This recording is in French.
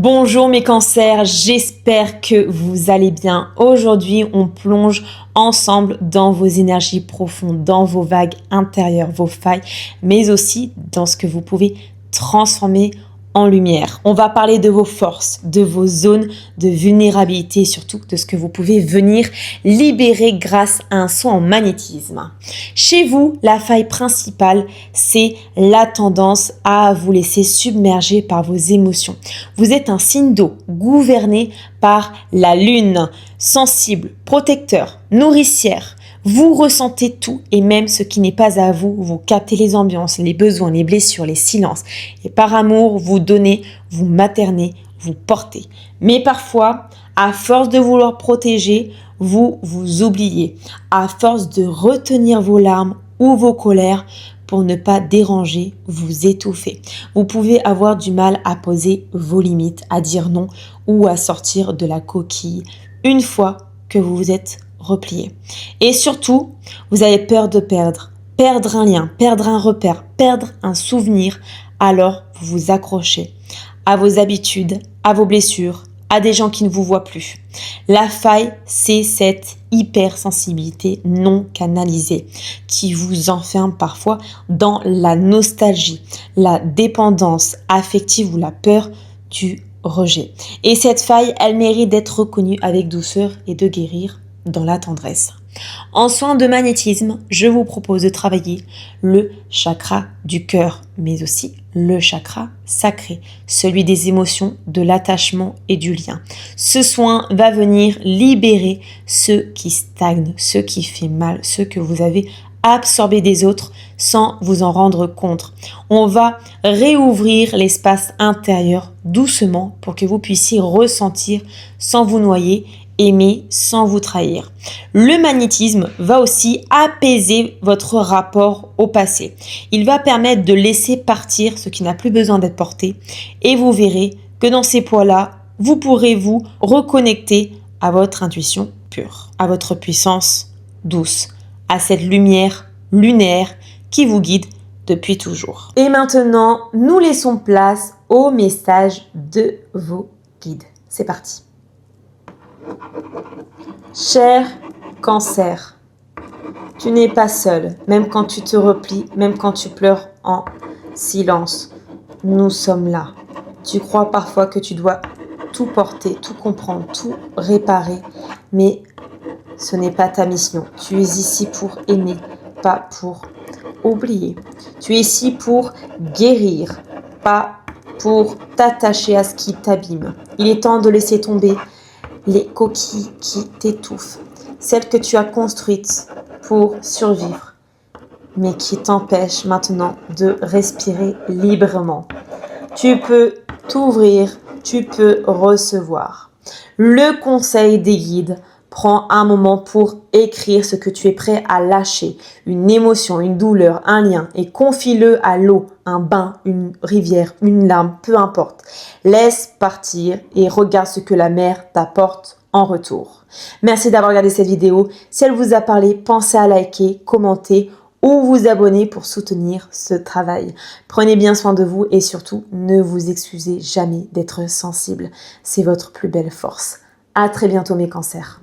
Bonjour mes cancers, j'espère que vous allez bien. Aujourd'hui, on plonge ensemble dans vos énergies profondes, dans vos vagues intérieures, vos failles, mais aussi dans ce que vous pouvez transformer en lumière. On va parler de vos forces, de vos zones de vulnérabilité, surtout de ce que vous pouvez venir libérer grâce à un soin en magnétisme. Chez vous, la faille principale, c'est la tendance à vous laisser submerger par vos émotions. Vous êtes un signe d'eau gouverné par la lune, sensible, protecteur, nourricière. Vous ressentez tout et même ce qui n'est pas à vous. Vous captez les ambiances, les besoins, les blessures, les silences. Et par amour, vous donnez, vous maternez, vous portez. Mais parfois, à force de vouloir protéger, vous vous oubliez. À force de retenir vos larmes ou vos colères pour ne pas déranger, vous étouffez. Vous pouvez avoir du mal à poser vos limites, à dire non ou à sortir de la coquille une fois que vous vous êtes replié. Et surtout, vous avez peur de perdre un lien, perdre un repère, perdre un souvenir. Alors, vous vous accrochez à vos habitudes, à vos blessures, à des gens qui ne vous voient plus. La faille, c'est cette hypersensibilité non canalisée qui vous enferme parfois dans la nostalgie, la dépendance affective ou la peur du rejet. Et cette faille, elle mérite d'être reconnue avec douceur et de guérir dans la tendresse. En soin de magnétisme, je vous propose de travailler le chakra du cœur, mais aussi le chakra sacré, celui des émotions, de l'attachement et du lien. Ce soin va venir libérer ce qui stagne, ce qui fait mal, ce que vous avez absorbé des autres sans vous en rendre compte. On va réouvrir l'espace intérieur doucement pour que vous puissiez ressentir sans vous noyer, aimer sans vous trahir. Le magnétisme va aussi apaiser votre rapport au passé. Il va permettre de laisser partir ce qui n'a plus besoin d'être porté et vous verrez que dans ces poids-là, vous pourrez vous reconnecter à votre intuition pure, à votre puissance douce, à cette lumière lunaire qui vous guide depuis toujours. Et maintenant, nous laissons place au message de vos guides. C'est parti. Cher Cancer, tu n'es pas seul, même quand tu te replies, même quand tu pleures en silence. Nous sommes là. Tu crois parfois que tu dois tout porter, tout comprendre, tout réparer, mais ce n'est pas ta mission. Tu es ici pour aimer, pas pour oublier. Tu es ici pour guérir, pas pour t'attacher à ce qui t'abîme. Il est temps de laisser tomber les coquilles qui t'étouffent, celles que tu as construites pour survivre, mais qui t'empêchent maintenant de respirer librement. Tu peux t'ouvrir, tu peux recevoir. Le conseil des guides: prends un moment pour écrire ce que tu es prêt à lâcher, une émotion, une douleur, un lien, et confie-le à l'eau, un bain, une rivière, une larme, peu importe. Laisse partir et regarde ce que la mer t'apporte en retour. Merci d'avoir regardé cette vidéo. Si elle vous a parlé, pensez à liker, commenter ou vous abonner pour soutenir ce travail. Prenez bien soin de vous et surtout, ne vous excusez jamais d'être sensible. C'est votre plus belle force. À très bientôt mes cancers.